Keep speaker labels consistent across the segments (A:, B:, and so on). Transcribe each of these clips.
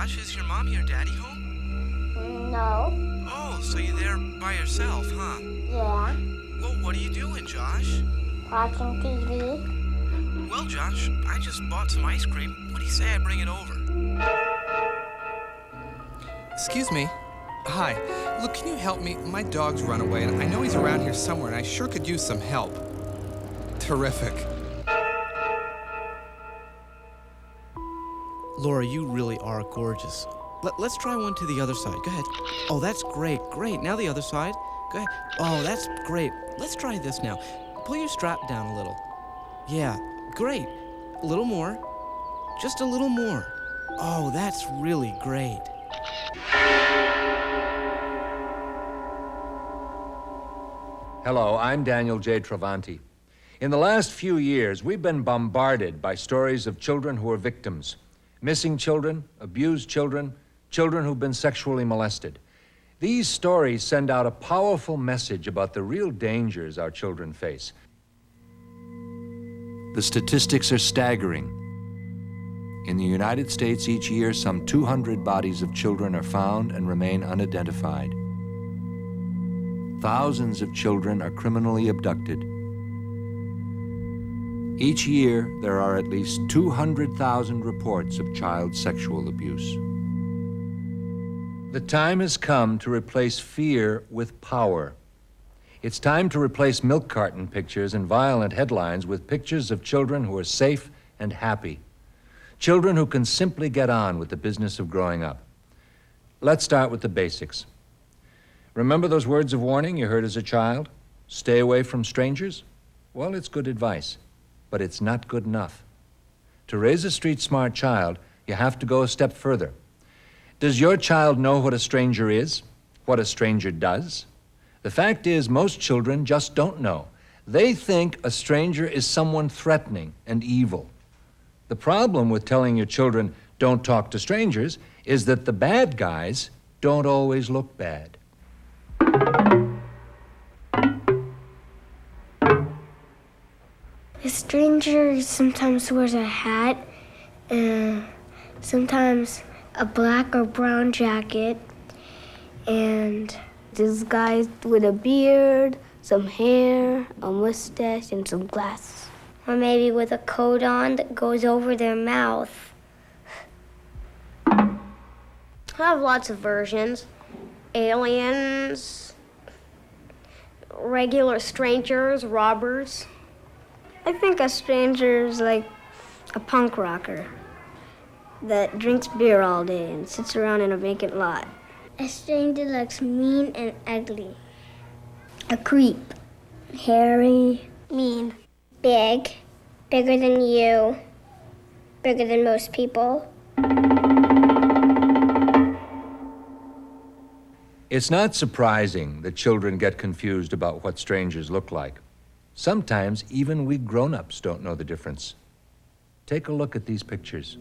A: Josh, is your mommy or daddy home?
B: No.
A: Oh, so you're there by yourself, huh?
B: Yeah.
A: Well, what are you doing, Josh?
B: Watching TV.
A: Well, Josh, I just bought some ice cream. What do you say I bring it over?
C: Excuse me. Hi. Look, can you help me? My dog's run away, and I know he's around here somewhere, and I sure could use some help. Terrific.
D: Laura, you really are gorgeous. Let's try one to the other side. Go ahead. Oh, that's great, great. Now the other side. Go ahead. Oh, that's great. Let's try this now. Pull your strap down a little. Yeah, great. A little more. Just a little more. Oh, that's really great.
E: Hello, I'm Daniel J. Travanti. In the last few years, we've been bombarded by stories of children who are victims. Missing children, abused children, children who've been sexually molested. These stories send out a powerful message about the real dangers our children face. The statistics are staggering. In the United States each year, some 200 bodies of children are found and remain unidentified. Thousands of children are criminally abducted. Each year, there are at least 200,000 reports of child sexual abuse. The time has come to replace fear with power. It's time to replace milk carton pictures and violent headlines with pictures of children who are safe and happy. Children who can simply get on with the business of growing up. Let's start with the basics. Remember those words of warning you heard as a child? Stay away from strangers? Well, it's good advice, but it's not good enough. To raise a street-smart child, you have to go a step further. Does your child know what a stranger is? What a stranger does? The fact is, most children just don't know. They think a stranger is someone threatening and evil. The problem with telling your children, don't talk to strangers, is that the bad guys don't always look bad.
B: A stranger sometimes wears a hat, and sometimes a black or brown jacket, and disguised with a beard, some hair, a mustache, and some glasses. Or maybe with a coat on that goes over their mouth. I have lots of versions. Aliens, regular strangers, robbers. I think a stranger is like a punk rocker that drinks beer all day and sits around in a vacant lot. A stranger looks mean and ugly. A creep. Hairy. Mean. Big. Bigger than you. Bigger than most people.
E: It's not surprising that children get confused about what strangers look like. Sometimes even we grown-ups don't know the difference. Take a look at these pictures.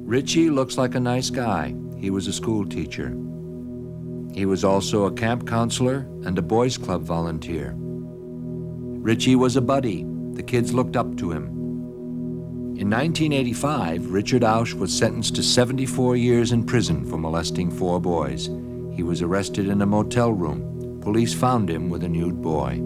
E: Richie looks like a nice guy. He was a school teacher. He was also a camp counselor and a boys' club volunteer. Richie was a buddy. The kids looked up to him. In 1985, Richard Ausch was sentenced to 74 years in prison for molesting 4 boys. He was arrested in a motel room. Police found him with a nude boy.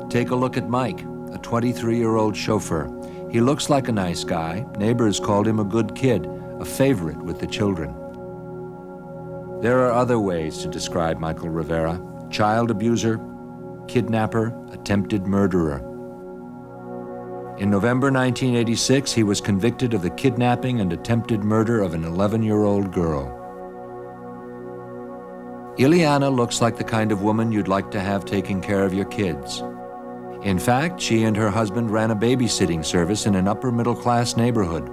E: Take a look at Mike, a 23-year-old chauffeur. He looks like a nice guy. Neighbors called him a good kid, a favorite with the children. There are other ways to describe Michael Rivera: child abuser, kidnapper, attempted murderer. In November 1986, he was convicted of the kidnapping and attempted murder of an 11-year-old girl. Ileana looks like the kind of woman you'd like to have taking care of your kids. In fact, she and her husband ran a babysitting service in an upper-middle-class neighborhood.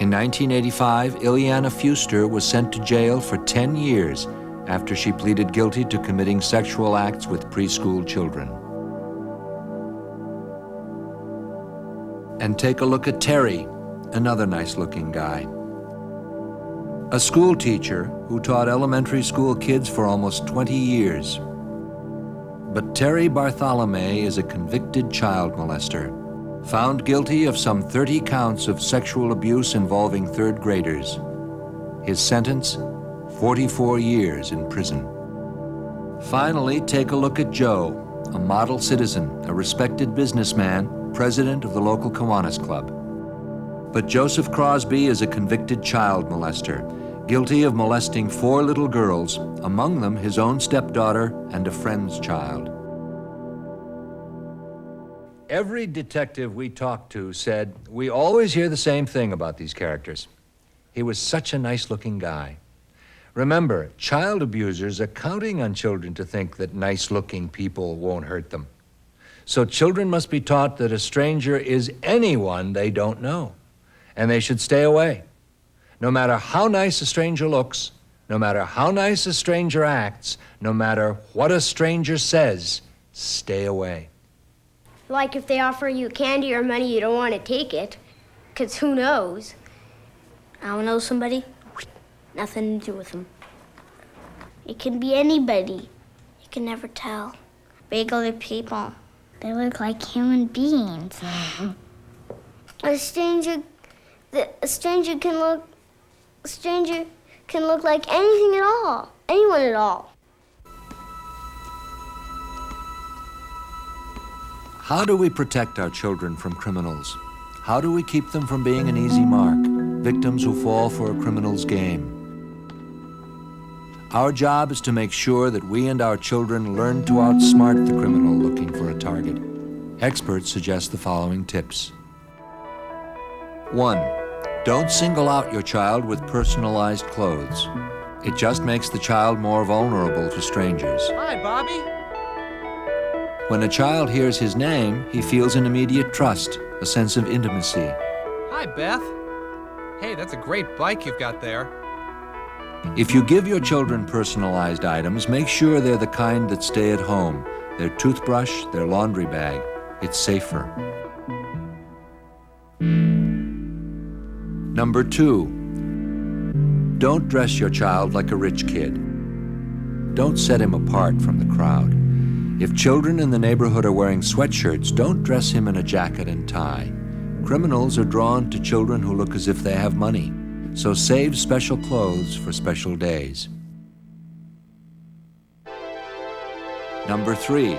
E: In 1985, Ileana Fuster was sent to jail for 10 years after she pleaded guilty to committing sexual acts with preschool children. And take a look at Terry, another nice-looking guy. A school teacher who taught elementary school kids for almost 20 years. But Terry Bartholomew is a convicted child molester. found guilty of some 30 counts of sexual abuse involving third graders. His sentence, 44 years in prison. Finally, take a look at Joe, a model citizen, a respected businessman, president of the local Kiwanis Club. But Joseph Crosby is a convicted child molester, guilty of molesting 4 little girls, among them his own stepdaughter and a friend's child. Every detective we talked to said, we always hear the same thing about these characters. He was such a nice-looking guy. Remember, child abusers are counting on children to think that nice-looking people won't hurt them. So children must be taught that a stranger is anyone they don't know, and they should stay away. No matter how nice a stranger looks, no matter how nice a stranger acts, no matter what a stranger says, stay away.
B: Like if they offer you candy or money, you don't want to take it, because who knows? I don't know somebody, nothing to do with them. It can be anybody. You can never tell. Regular people. They look like human beings. A stranger can look like anything at all, anyone at all.
E: How do we protect our children from criminals? How do we keep them from being an easy mark, victims who fall for a criminal's game? Our job is to make sure that we and our children learn to outsmart the criminal looking for a target. Experts suggest the following tips. 1. Don't single out your child with personalized clothes. It just makes the child more vulnerable to strangers.
C: Hi, Bobby.
E: When a child hears his name, he feels an immediate trust, a sense of intimacy.
C: Hi, Beth. Hey, that's a great bike you've got there.
E: If you give your children personalized items, make sure they're the kind that stay at home. Their toothbrush, their laundry bag. It's safer. Number 2, don't dress your child like a rich kid. Don't set him apart from the crowd. If children in the neighborhood are wearing sweatshirts, don't dress him in a jacket and tie. Criminals are drawn to children who look as if they have money, so save special clothes for special days. Number 3,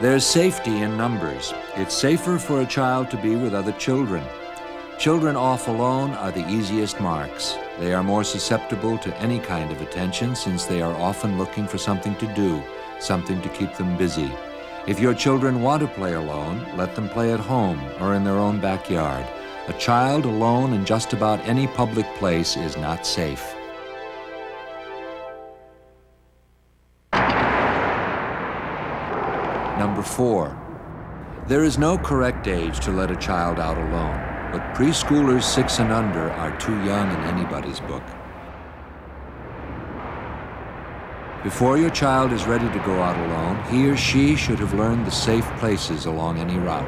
E: there's safety in numbers. It's safer for a child to be with other children. Children off alone are the easiest marks. They are more susceptible to any kind of attention since they are often looking for something to do, something to keep them busy. If your children want to play alone, let them play at home or in their own backyard. A child alone in just about any public place is not safe. Number 4, there is no correct age to let a child out alone, but preschoolers 6 and under are too young in anybody's book. Before your child is ready to go out alone, he or she should have learned the safe places along any route.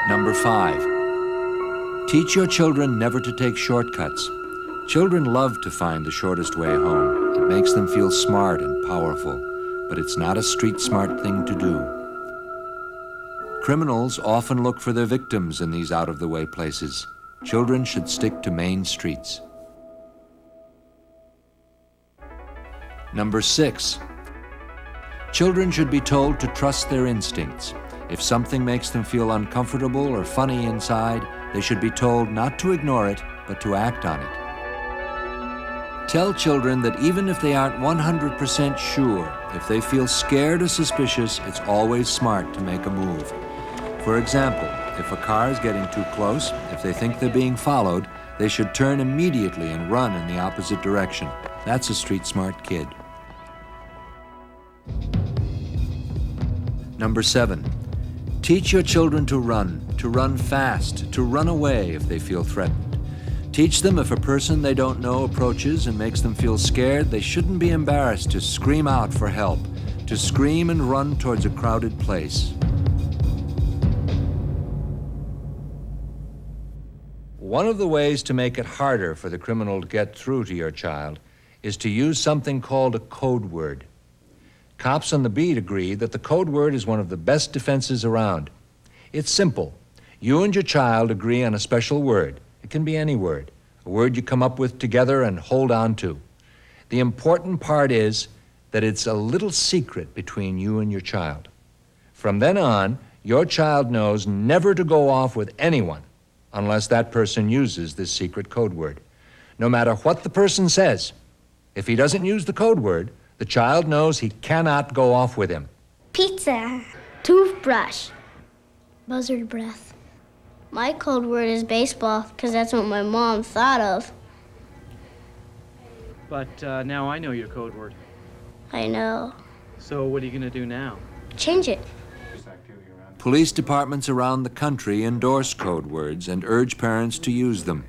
E: Number 5, teach your children never to take shortcuts. Children love to find the shortest way home. It makes them feel smart and powerful, but it's not a street-smart thing to do. Criminals often look for their victims in these out-of-the-way places. Children should stick to main streets. Number 6, children should be told to trust their instincts. If something makes them feel uncomfortable or funny inside, they should be told not to ignore it, but to act on it. Tell children that even if they aren't 100% sure, if they feel scared or suspicious, it's always smart to make a move. For example, if a car is getting too close, if they think they're being followed, they should turn immediately and run in the opposite direction. That's a street-smart kid. Number 7, teach your children to run fast, to run away if they feel threatened. Teach them if a person they don't know approaches and makes them feel scared, they shouldn't be embarrassed to scream out for help, to scream and run towards a crowded place. One of the ways to make it harder for the criminal to get through to your child is to use something called a code word. Cops on the beat agree that the code word is one of the best defenses around. It's simple. You and your child agree on a special word. It can be any word, a word you come up with together and hold on to. The important part is that it's a little secret between you and your child. From then on, your child knows never to go off with anyone unless that person uses this secret code word. No matter what the person says, if he doesn't use the code word, the child knows he cannot go off with him.
B: Pizza. Toothbrush. Buzzard breath. My code word is baseball because that's what my mom thought of.
D: But now I know your code word.
B: I know.
D: So what are you going to do now?
B: Change it.
E: Police departments around the country endorse code words and urge parents to use them.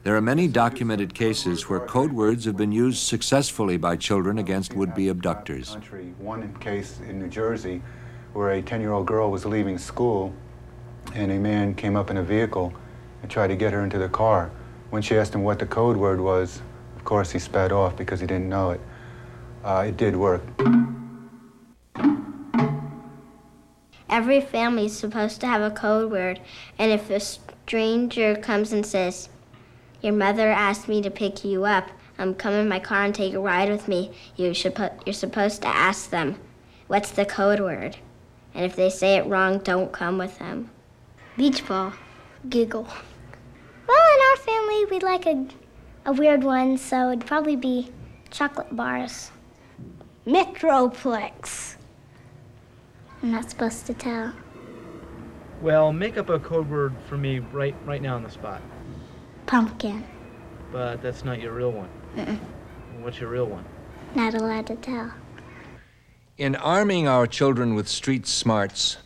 E: There are many documented cases where code words have been used successfully by children against would-be abductors.
F: One case in New Jersey where a 10-year-old girl was leaving school and a man came up in a vehicle and tried to get her into the car. When she asked him what the code word was, of course he sped off because he didn't know it. It did work.
B: Every family is supposed to have a code word, and if a stranger comes and says, "Your mother asked me to pick you up. Come in my car and take a ride with me," you're supposed to ask them, "What's the code word?" And if they say it wrong, don't come with them. Beach ball. Giggle. Well, in our family, we like a weird one, so it'd probably be chocolate bars. Metroplex. I'm not supposed to tell.
D: Well, make up a code word for me right now on the spot.
B: Pumpkin.
D: But that's not your real one. What's your real one?
B: Not allowed to tell.
E: In arming our children with street smarts,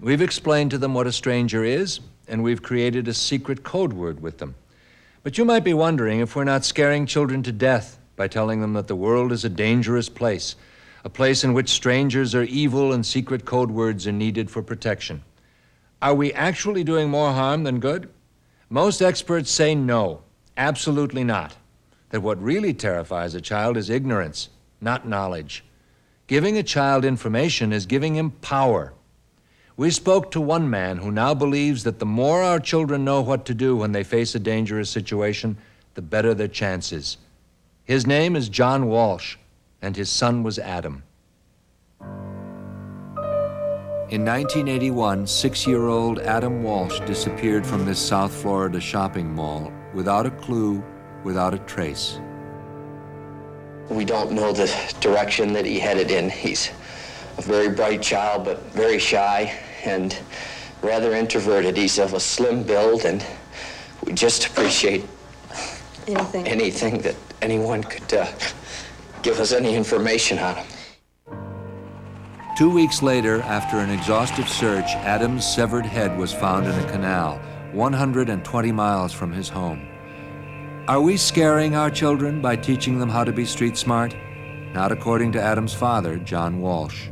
E: we've explained to them what a stranger is, and we've created a secret code word with them. But you might be wondering if we're not scaring children to death by telling them that the world is a dangerous place, a place in which strangers are evil and secret code words are needed for protection. Are we actually doing more harm than good? Most experts say no, absolutely not. That what really terrifies a child is ignorance, not knowledge. Giving a child information is giving him power. We spoke to one man who now believes that the more our children know what to do when they face a dangerous situation, the better their chances. His name is John Walsh, and his son was Adam. In 1981, 6-year-old Adam Walsh disappeared from this South Florida shopping mall without a clue, without a trace.
G: We don't know the direction that he headed in. He's a very bright child, but very shy and rather introverted. He's of a slim build, and we just appreciate anything that anyone could give us any information on him.
E: 2 weeks later, after an exhaustive search, Adam's severed head was found in a canal, 120 miles from his home. Are we scaring our children by teaching them how to be street smart? Not according to Adam's father, John Walsh.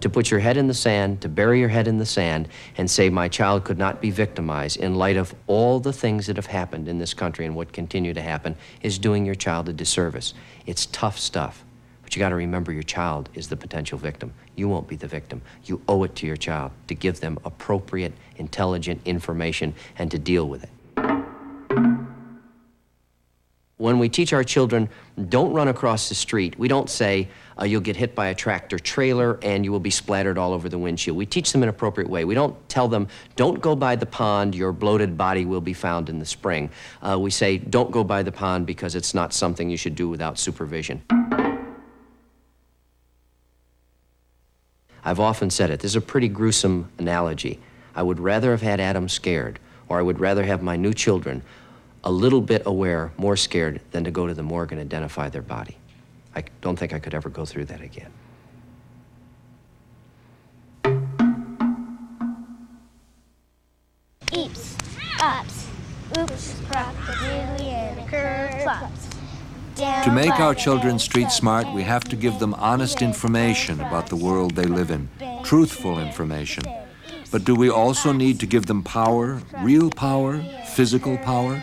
G: To put your head in the sand, to bury your head in the sand, and say my child could not be victimized in light of all the things that have happened in this country and what continue to happen is doing your child a disservice. It's tough stuff, but you got to remember your child is the potential victim. You won't be the victim. You owe it to your child to give them appropriate, intelligent information and to deal with it. When we teach our children, don't run across the street, we don't say, you'll get hit by a tractor trailer and you will be splattered all over the windshield. We teach them in an appropriate way. We don't tell them, don't go by the pond, your bloated body will be found in the spring. We say, don't go by the pond because it's not something you should do without supervision. I've often said it, this is a pretty gruesome analogy. I would rather have had Adam scared, or I would rather have my new children a little bit aware, more scared, than to go to the morgue and identify their body. I don't think I could ever go through that again.
B: Eeps, ups, oops, crocodilian, curve flops.
E: To make our children street smart, we have to give them honest information about the world they live in, truthful information. But do we also need to give them power, real power, physical power?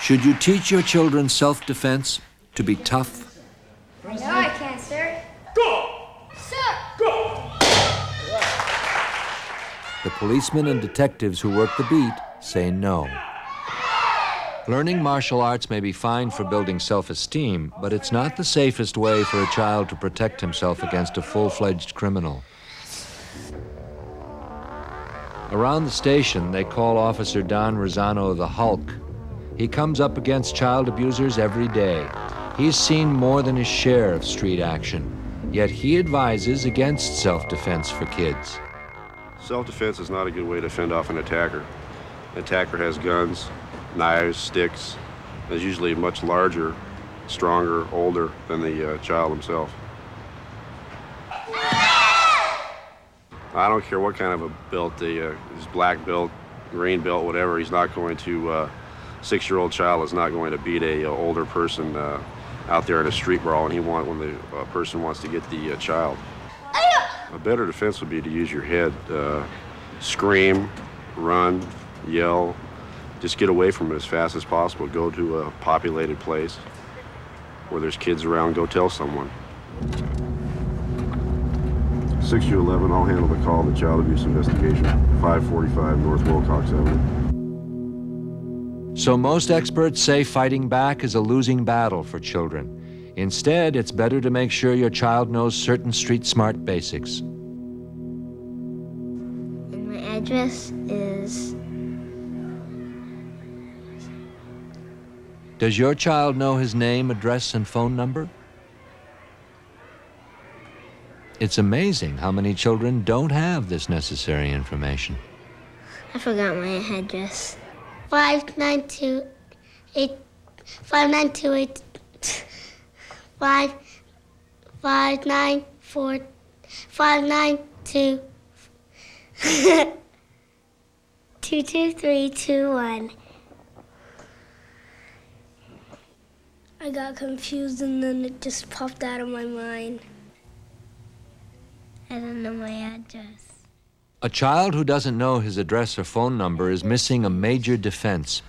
E: Should you teach your children self-defense, to be tough?
B: No, I can't, sir. Sir!
E: The policemen and detectives who work the beat say no. Learning martial arts may be fine for building self-esteem, but it's not the safest way for a child to protect himself against a full-fledged criminal. Around the station, they call Officer Don Rosano the Hulk. He comes up against child abusers every day. He's seen more than his share of street action, yet he advises against self-defense for kids.
H: Self-defense is not a good way to fend off an attacker. An attacker has guns, knives, sticks, and is usually much larger, stronger, older than the child himself. I don't care what kind of a belt, his black belt, green belt, whatever, he's not going to, 6-year-old child is not going to beat a older person out there in a street brawl when the person wants to get the child. A better defense would be to use your head, scream, run, yell, just get away from it as fast as possible. Go to a populated place where there's kids around, go tell someone. 6-11, I'll handle the call, the child abuse investigation, 545 North Wilcox Avenue.
E: So most experts say fighting back is a losing battle for children. Instead, it's better to make sure your child knows certain street-smart basics.
B: And my address is...
E: Does your child know his name, address, and phone number? It's amazing how many children don't have this necessary information.
B: I forgot my address. 5928... 5928... 594 592 22321. I got confused and then it just popped out of my mind. I don't know my address.
E: A child who doesn't know his address or phone number is missing a major defense.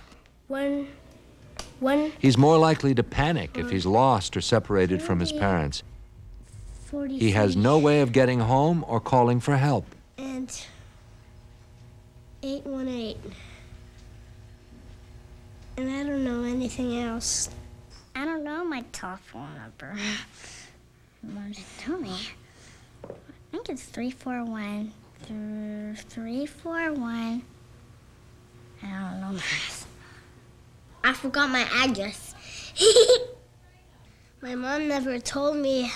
E: He's more likely to panic if he's lost or separated from his parents. He has no way of getting home or calling for help.
B: And 818. And I don't know anything else. I don't know my telephone number. Mom just told me. I think it's 341. 341. I don't know the rest. I forgot my address. My mom never told me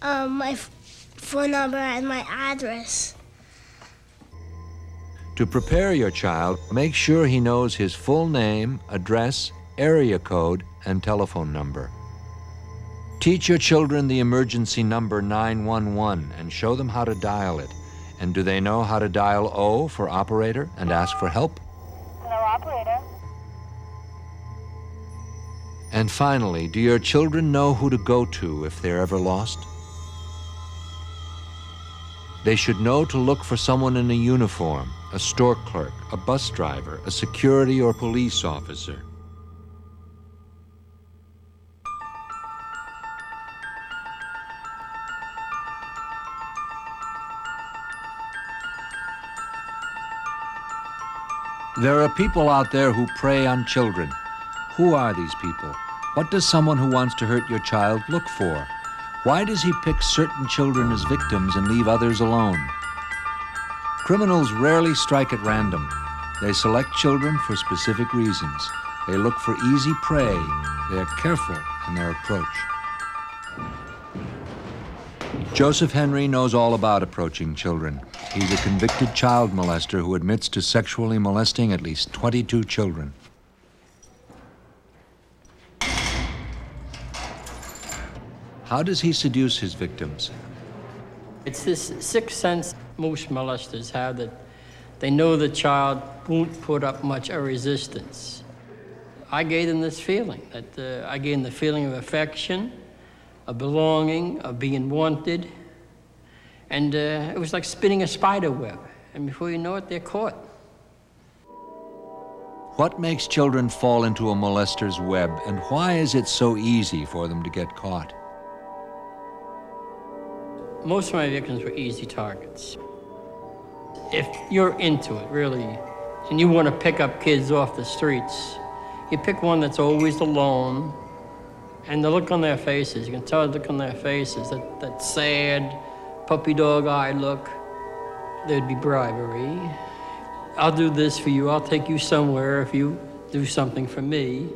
B: my phone number and my address.
E: To prepare your child, make sure he knows his full name, address, area code, and telephone number. Teach your children the emergency number 911 and show them how to dial it. And do they know how to dial O for operator and ask for help?
I: Hello, operator.
E: And finally, do your children know who to go to if they're ever lost? They should know to look for someone in a uniform, a store clerk, a bus driver, a security or police officer. There are people out there who prey on children. Who are these people? What does someone who wants to hurt your child look for? Why does he pick certain children as victims and leave others alone? Criminals rarely strike at random. They select children for specific reasons. They look for easy prey. They are careful in their approach. Joseph Henry knows all about approaching children. He's a convicted child molester who admits to sexually molesting at least 22 children. How does he seduce his victims?
J: It's this sixth sense most molesters have, that they know the child won't put up much of resistance. I gave them this feeling, that I gave them the feeling of affection, of belonging, of being wanted. And it was like spinning a spider web. And before you know it, they're caught.
E: What makes children fall into a molester's web, and why is it so easy for them to get caught?
J: Most of my victims were easy targets. If you're into it, really, and you want to pick up kids off the streets, you pick one that's always alone, and the look on their faces, you can tell the look on their faces, that sad, puppy dog eye look. There'd be bribery. I'll do this for you, I'll take you somewhere if you do something for me.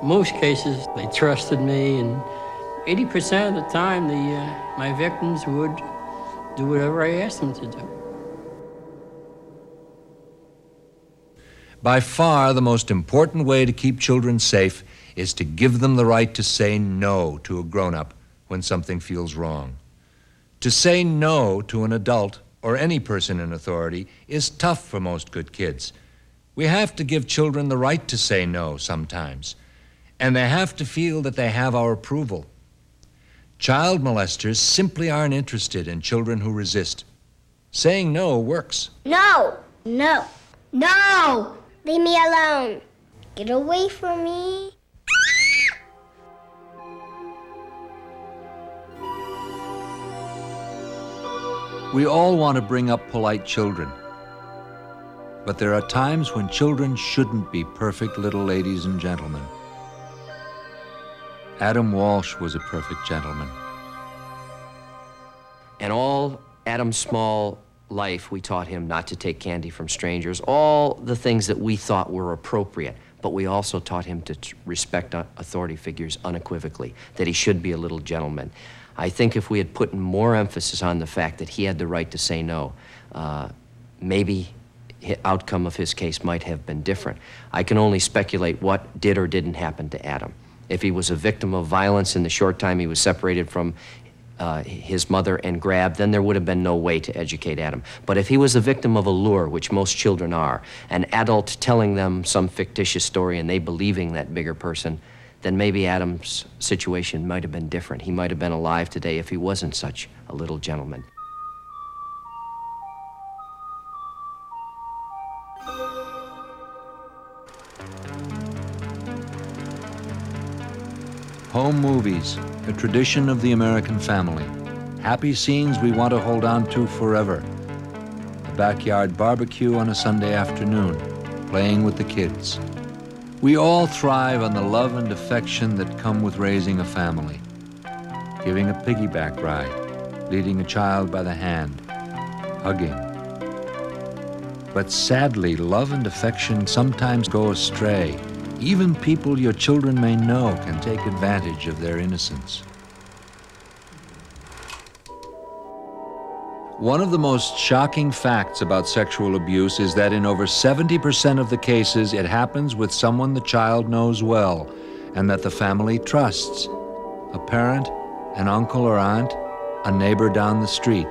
J: Most cases, they trusted me, and 80% of the time, my victims would do whatever I asked them to do.
E: By far, the most important way to keep children safe is to give them the right to say no to a grown-up when something feels wrong. To say no to an adult or any person in authority is tough for most good kids. We have to give children the right to say no sometimes, and they have to feel that they have our approval. Child molesters simply aren't interested in children who resist. Saying no works.
B: No! No! No! Leave me alone. Get away from me.
E: We all want to bring up polite children. But there are times when children shouldn't be perfect little ladies and gentlemen. Adam Walsh was a perfect gentleman.
G: And all Adam Small life, we taught him not to take candy from strangers, all the things that we thought were appropriate, but we also taught him to respect authority figures unequivocally, that he should be a little gentleman. I think if we had put more emphasis on the fact that he had the right to say no, maybe the outcome of his case might have been different. I can only speculate what did or didn't happen to Adam. If he was a victim of violence in the short time he was separated from his mother and grabbed, then there would have been no way to educate Adam. But if he was a victim of a lure, which most children are, an adult telling them some fictitious story and they believing that bigger person, then maybe Adam's situation might have been different. He might have been alive today if he wasn't such a little gentleman.
E: Home movies, a tradition of the American family. Happy scenes we want to hold on to forever. A backyard barbecue on a Sunday afternoon, playing with the kids. We all thrive on the love and affection that come with raising a family. Giving a piggyback ride, leading a child by the hand, hugging. But sadly, love and affection sometimes go astray. Even people your children may know can take advantage of their innocence. One of the most shocking facts about sexual abuse is that in over 70% of the cases, it happens with someone the child knows well and that the family trusts. A parent, an uncle or aunt, a neighbor down the street.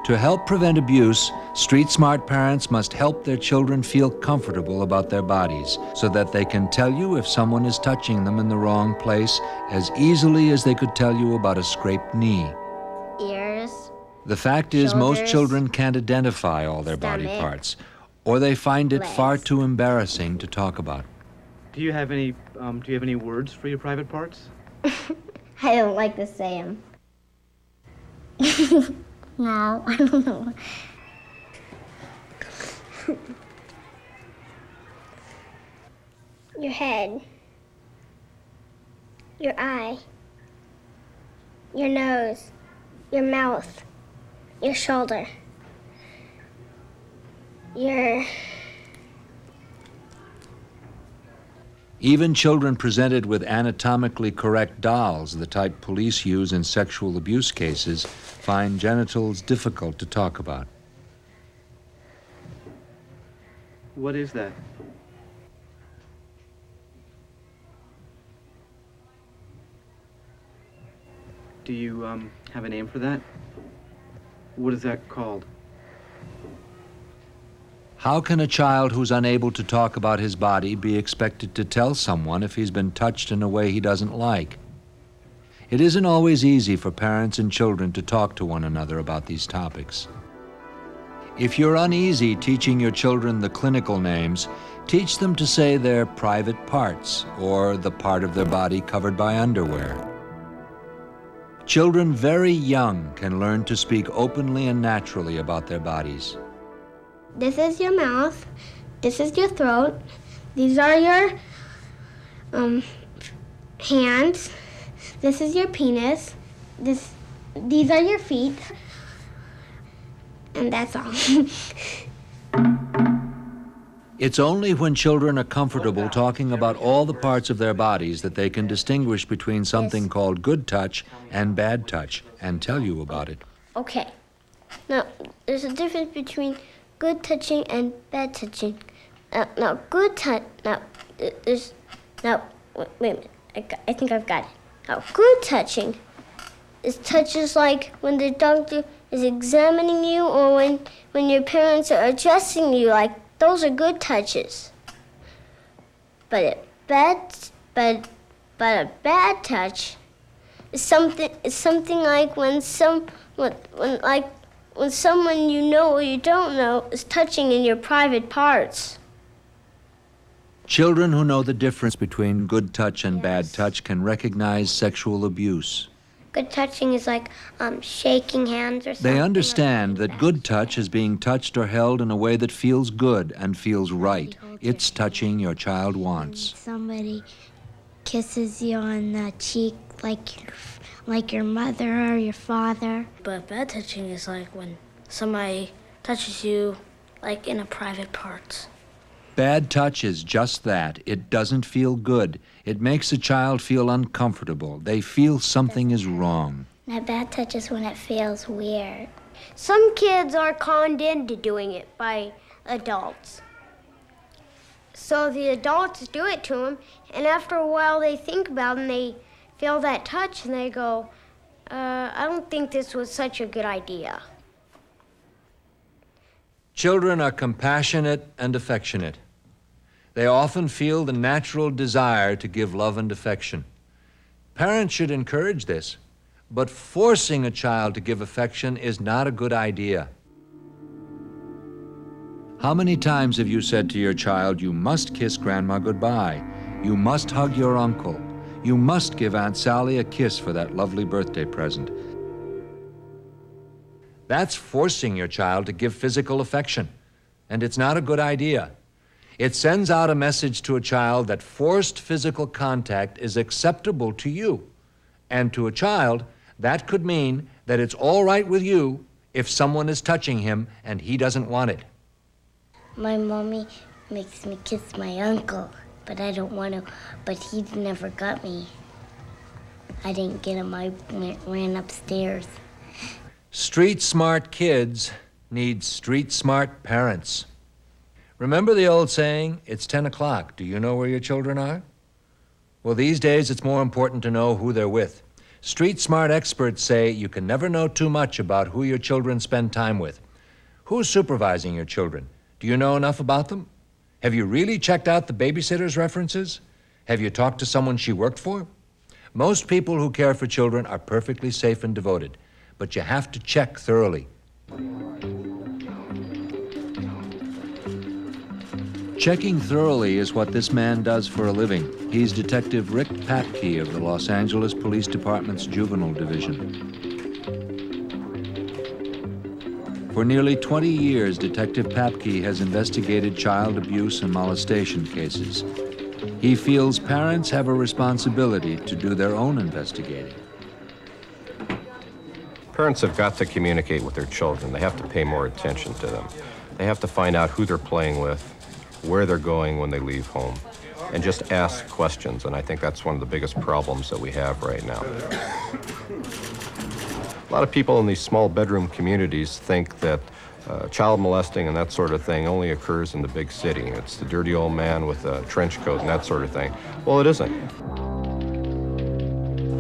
E: To help prevent abuse, street-smart parents must help their children feel comfortable about their bodies so that they can tell you if someone is touching them in the wrong place as easily as they could tell you about a scraped knee.
B: Ears.
E: The fact is, most
B: Shoulders,
E: children can't identify all their body
B: stomach,
E: parts, or they find it far
B: legs.
E: too embarrassing to talk about.
D: Do you have any words for your private parts?
B: I don't like to say them. No, I don't know. Your head, your eye, your nose, your mouth, your shoulder, your...
E: Even children presented with anatomically correct dolls, the type police use in sexual abuse cases, find genitals difficult to talk about.
D: What is that? Do you have a name for that? What is that called?
E: How can a child who's unable to talk about his body be expected to tell someone if he's been touched in a way he doesn't like? It isn't always easy for parents and children to talk to one another about these topics. If you're uneasy teaching your children the clinical names, teach them to say their private parts or the part of their body covered by underwear. Children very young can learn to speak openly and naturally about their bodies.
B: This is your mouth. This is your throat. These are your hands. This is your penis. These are your feet. And that's all.
E: It's only when children are comfortable talking about all the parts of their bodies that they can distinguish between something called good touch and bad touch and tell you about it.
B: Okay. Now, there's a difference between good touching and bad touching. Now, good touch. Now, wait a minute. I think I've got it. Now, good touching is touches like when the doctor is examining you or when your parents are adjusting you. Like, those are good touches. But a bad touch is something like when someone you know or you don't know is touching in your private parts.
E: Children who know the difference between good touch and bad touch can recognize sexual abuse.
B: Good touching is like shaking hands or something.
E: They understand that good touch is being touched or held in a way that feels good and feels right. It's touching your child wants.
B: Somebody kisses you on the cheek like your mother or your father.
I: But bad touching is like when somebody touches you like in a private part.
E: Bad touch is just that. It doesn't feel good. It makes a child feel uncomfortable. They feel something is wrong.
B: Now, bad touch is when it feels weird. Some kids are conned into doing it by adults. So the adults do it to them, and after a while they think about it and they feel that touch and they go, I don't think this was such a good idea.
E: Children are compassionate and affectionate. They often feel the natural desire to give love and affection. Parents should encourage this, but forcing a child to give affection is not a good idea. How many times have you said to your child, you must kiss Grandma goodbye, you must hug your uncle, you must give Aunt Sally a kiss for that lovely birthday present? That's forcing your child to give physical affection, and it's not a good idea. It sends out a message to a child that forced physical contact is acceptable to you. And to a child, that could mean that it's all right with you if someone is touching him and he doesn't want it.
B: My mommy makes me kiss my uncle, but I don't want to. But he never got me. I didn't get him. I ran upstairs.
E: Street-smart kids need street-smart parents. Remember the old saying, it's 10 o'clock. Do you know where your children are? Well, these days it's more important to know who they're with. Street-smart experts say you can never know too much about who your children spend time with. Who's supervising your children? Do you know enough about them? Have you really checked out the babysitter's references? Have you talked to someone she worked for? Most people who care for children are perfectly safe and devoted, but you have to check thoroughly. Checking thoroughly is what this man does for a living. He's Detective Rick Papke of the Los Angeles Police Department's Juvenile Division. For nearly 20 years, Detective Papke has investigated child abuse and molestation cases. He feels parents have a responsibility to do their own investigating.
K: Parents have got to communicate with their children. They have to pay more attention to them. They have to find out who they're playing with, where they're going when they leave home, and just ask questions. And I think that's one of the biggest problems that we have right now. A lot of people in these small bedroom communities think that child molesting and that sort of thing only occurs in the big city. It's the dirty old man with a trench coat and that sort of thing. Well, it isn't.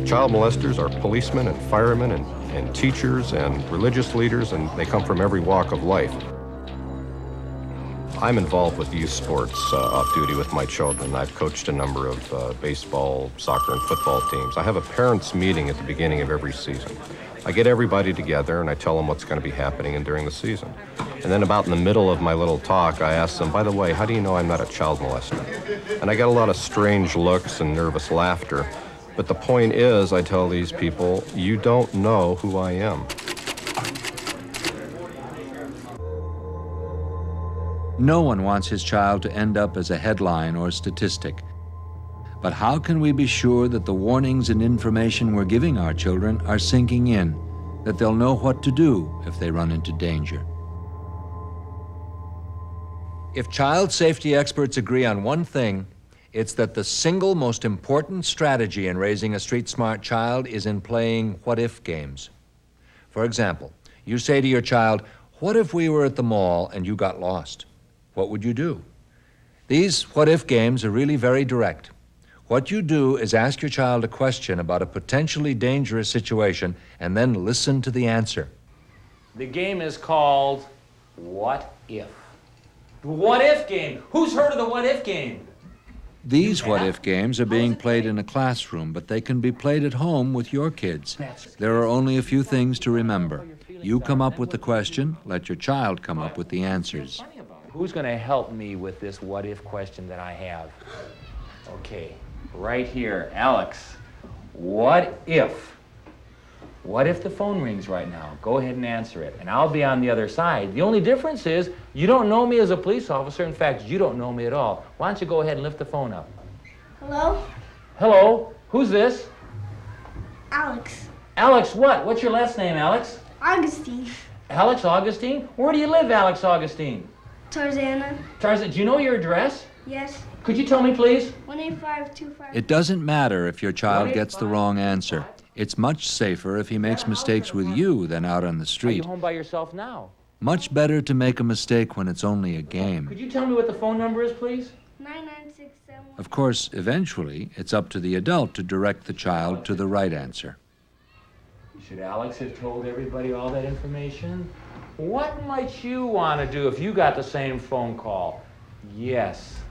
K: Child molesters are policemen and firemen and teachers and religious leaders, and they come from every walk of life. I'm involved with youth sports off-duty with my children. I've coached a number of baseball, soccer, and football teams. I have a parents' meeting at the beginning of every season. I get everybody together and I tell them what's going to be happening during the season. And then about in the middle of my little talk, I ask them, by the way, how do you know I'm not a child molester? And I get a lot of strange looks and nervous laughter. But the point is, I tell these people, you don't know who I am.
E: No one wants his child to end up as a headline or statistic. But how can we be sure that the warnings and information we're giving our children are sinking in, that they'll know what to do if they run into danger? If child safety experts agree on one thing, it's that the single most important strategy in raising a street-smart child is in playing what-if games. For example, you say to your child, "What if we were at the mall and you got lost? What would you do?" These what-if games are really very direct. What you do is ask your child a question about a potentially dangerous situation and then listen to the answer.
L: The game is called What If? The What If game. Who's heard of the What If game?
E: These what-if games are being played in a classroom, but they can be played at home with your kids. There are only a few things to remember. You come up with the question, let your child come up with the answers.
L: Who's going to help me with this what if question that I have? Okay, right here, Alex. What if? What if the phone rings right now? Go ahead and answer it, and I'll be on the other side. The only difference is you don't know me as a police officer. In fact, you don't know me at all. Why don't you go ahead and lift the phone up?
B: Hello?
L: Hello? Who's this?
B: Alex.
L: Alex what? What's your last name, Alex?
B: Augustine.
L: Alex Augustine? Where do you live, Alex Augustine?
B: Tarzana.
L: Tarzan, do you know your address?
B: Yes.
L: Could you tell me, please?
B: 18525.
E: It doesn't matter if your child gets the wrong answer. It's much safer if he makes mistakes with you than out on the
L: Are you
E: street.
L: home by yourself now?
E: Much better to make a mistake when it's only a game.
L: Could you tell me what the phone number is, please?
B: 9967.
E: Of course, eventually, it's up to the adult to direct the child to the right answer.
L: Should Alex have told everybody all that information? What might you want to do if you got the same phone call? Yes.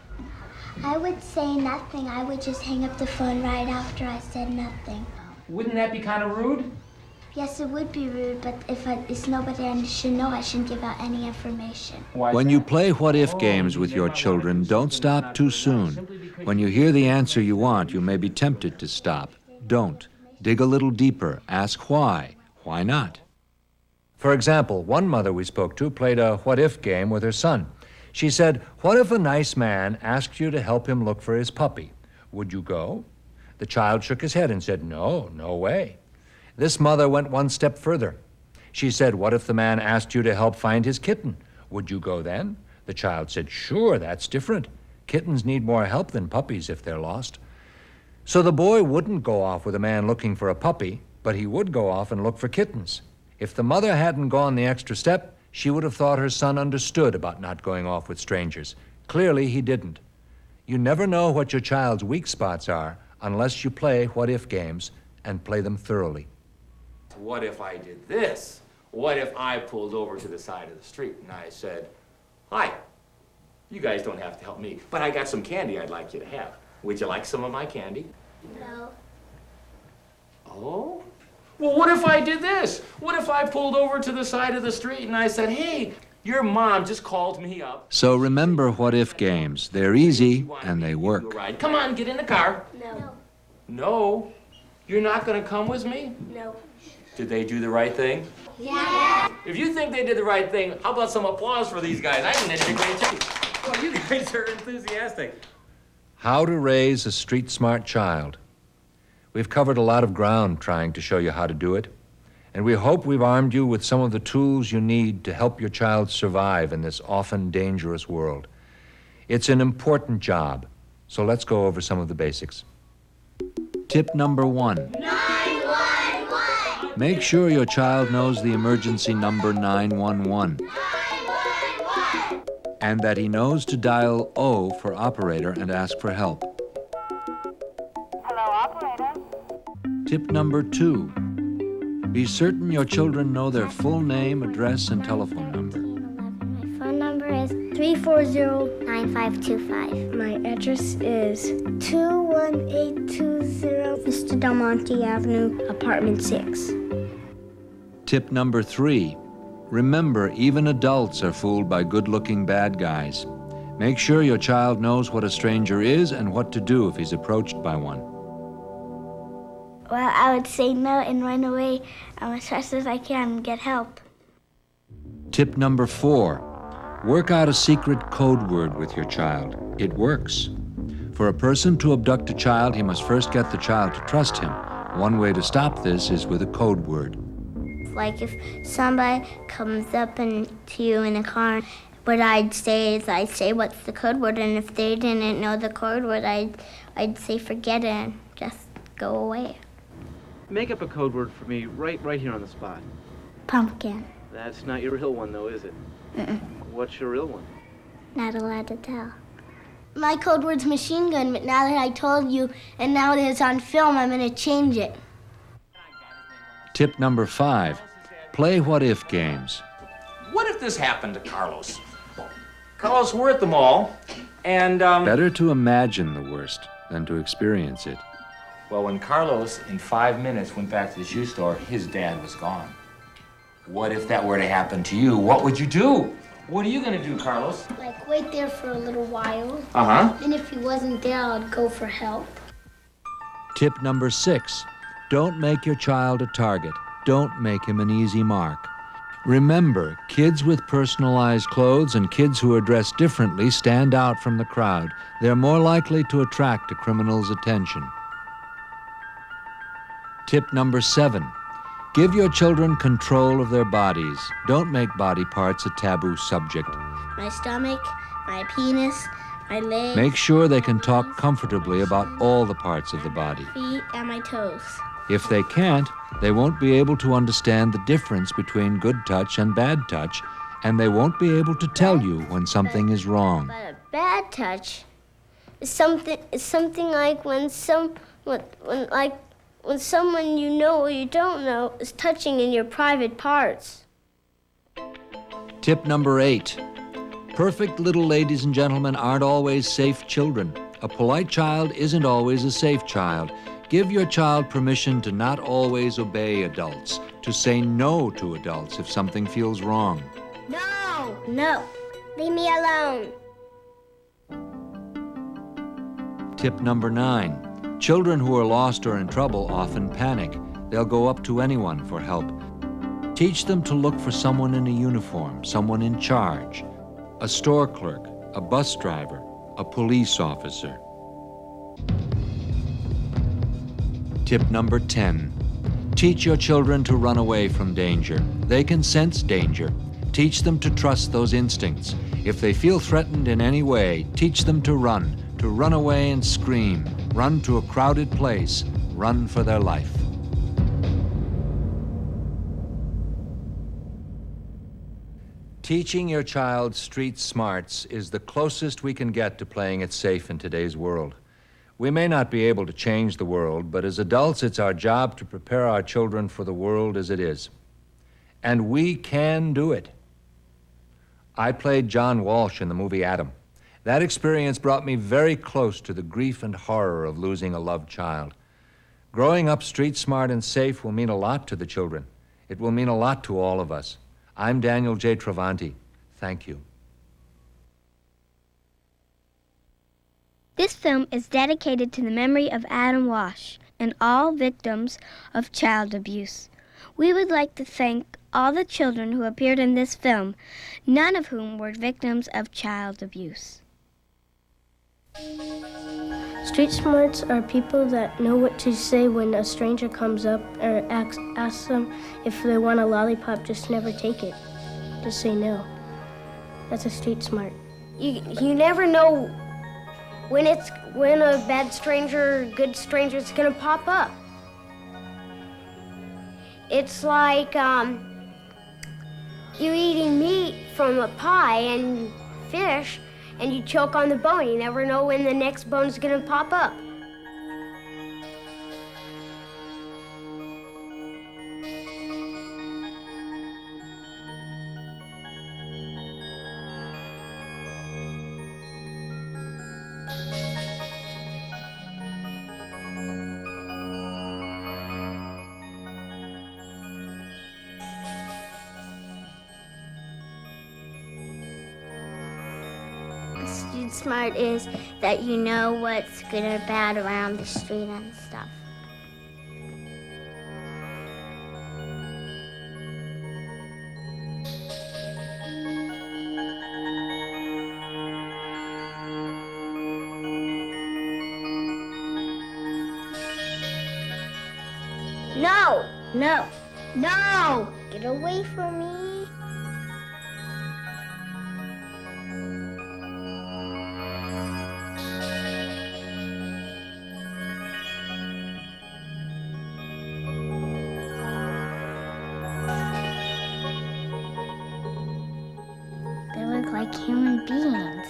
M: I would say nothing. I would just hang up the phone right after I said nothing.
L: Wouldn't that be kind of rude?
M: Yes, it would be rude, but if it's nobody I should know, I shouldn't give out any information.
E: When you play what-if games with your children, don't stop too soon. When you hear the answer you want, you may be tempted to stop. Don't. Dig a little deeper. Ask why. Why not? For example, one mother we spoke to played a what-if game with her son. She said, "What if a nice man asked you to help him look for his puppy? Would you go?" The child shook his head and said, "No, no way." This mother went one step further. She said, "What if the man asked you to help find his kitten? Would you go then?" The child said, "Sure, that's different. Kittens need more help than puppies if they're lost." So the boy wouldn't go off with a man looking for a puppy, but he would go off and look for kittens. If the mother hadn't gone the extra step, she would have thought her son understood about not going off with strangers. Clearly, he didn't. You never know what your child's weak spots are unless you play what-if games and play them thoroughly.
L: What if I did this? What if I pulled over to the side of the street and I said, "Hi, you guys don't have to help me, but I got some candy I'd like you to have. Would you like some of my candy?"
M: No.
L: Oh? Well, what if I did this? What if I pulled over to the side of the street and I said, "Hey, your mom just called me up."
E: So remember what-if games. They're easy and they work.
L: Right. Come on, get in the car.
B: No.
L: No? You're not going to come with me?
B: No.
L: Did they do the right thing?
B: Yeah.
L: If you think they did the right thing, how about some applause for these guys? I think they did a great job. Well, you guys are enthusiastic.
E: How to raise a street-smart child. We've covered a lot of ground trying to show you how to do it, and we hope we've armed you with some of the tools you need to help your child survive in this often dangerous world. It's an important job, so let's go over some of the basics. Tip number 1.
M: 911!
E: Make sure your child knows the emergency number 911.
M: 911!
E: And that he knows to dial O for operator and ask for help.
N: Hello, operator.
E: Tip number 2. Be certain your children know their full name, address, and telephone number.
B: My phone number is 340-9525. My address is 21820 Mr. Del Monte Avenue, apartment 6.
E: Tip number 3, remember even adults are fooled by good-looking bad guys. Make sure your child knows what a stranger is and what to do if he's approached by one.
M: Well, I would say no and run away as fast as I can and get help.
E: Tip number 4, work out a secret code word with your child. It works. For a person to abduct a child, he must first get the child to trust him. One way to stop this is with a code word.
M: Like if somebody comes up to you in a car, what I'd say is I'd say, what's the code word? And if they didn't know the code word, I'd say forget it and just go away.
D: Make up a code word for me right here on the spot.
M: Pumpkin.
D: That's not your real one, though, is it?
M: Mm-mm.
D: What's your real one?
M: Not allowed to tell. My code word's machine gun, but now that I told you and now that it's on film, I'm going to change it.
E: Tip number 5, play what-if games.
L: What if this happened to Carlos? Carlos, we're at the mall, and
E: Better to imagine the worst than to experience it.
L: well, when Carlos, in 5 minutes, went back to the shoe store, his dad was gone. What if that were to happen to you? What would you do? What are you gonna do, Carlos?
M: Like wait there for a little while.
L: Uh-huh.
M: And if he wasn't there, I'd go for help.
E: Tip number 6, don't make your child a target. Don't make him an easy mark. Remember, kids with personalized clothes and kids who are dressed differently stand out from the crowd. They're more likely to attract a criminal's attention. Tip number 7, give your children control of their bodies. Don't make body parts a taboo subject.
M: My stomach, my penis, my legs,
E: Make sure they can talk comfortably about all the parts of the body.
M: feet, and my toes.
E: If they can't, they won't be able to understand the difference between good touch and bad touch, and they won't be able to tell you when something is wrong.
B: But a bad touch is something like when someone you know or you don't know is touching in your private parts.
E: Tip number 8, perfect little ladies and gentlemen aren't always safe children. A polite child isn't always a safe child. Give your child permission to not always obey adults, to say no to adults if something feels wrong.
B: No! No! Leave me alone.
E: Tip number 9, children who are lost or in trouble often panic. They'll go up to anyone for help. Teach them to look for someone in a uniform, someone in charge, a store clerk, a bus driver, a police officer. Tip number 10, teach your children to run away from danger. They can sense danger. Teach them to trust those instincts. If they feel threatened in any way, teach them to run away and scream, run to a crowded place, run for their life. Teaching your child street smarts is the closest we can get to playing it safe in today's world. We may not be able to change the world, but as adults, it's our job to prepare our children for the world as it is. And we can do it. I played John Walsh in the movie Adam. That experience brought me very close to the grief and horror of losing a loved child. Growing up street smart and safe will mean a lot to the children. It will mean a lot to all of us. I'm Daniel J. Travanti. Thank you.
B: This film is dedicated to the memory of Adam Walsh and all victims of child abuse. We would like to thank all the children who appeared in this film, none of whom were victims of child abuse. Street smarts are people that know what to say when a stranger comes up or asks them if they want a lollipop. Just never take it. Just say no. That's a street smart. You never know when a bad stranger, good stranger is gonna pop up. It's like you eating meat from a pie and fish, and you choke on the bone. You never know when the next bone's gonna pop up.
M: smart is that you know what's good or bad around the street and stuff. No! No! No! Get away from me. They look like human beings.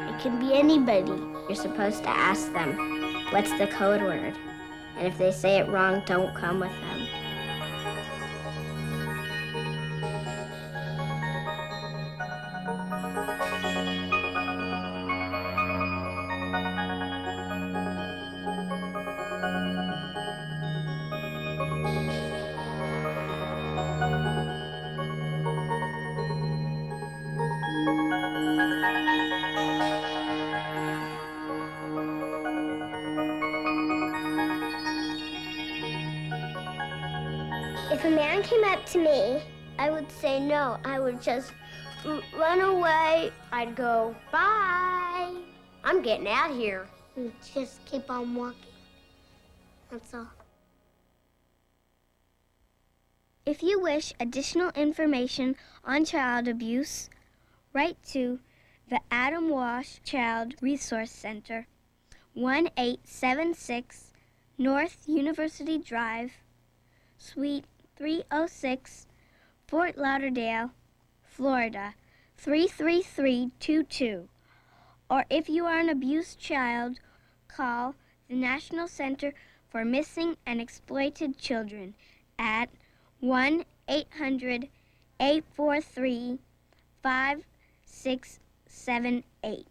M: It can be anybody. You're supposed to ask them, what's the code word? And if they say it wrong, don't come with them. If a man came up to me, I would say no. I would just run away. I'd go, bye. I'm getting out of here. And just keep on walking. That's all. If you wish additional information on child abuse, write to the Adam Walsh Child Resource Center, 1876 North University Drive, Suite 306, Fort Lauderdale, Florida, 33322. Or if you are an abused child, call the National Center for Missing and Exploited Children at 1-800-843-5678.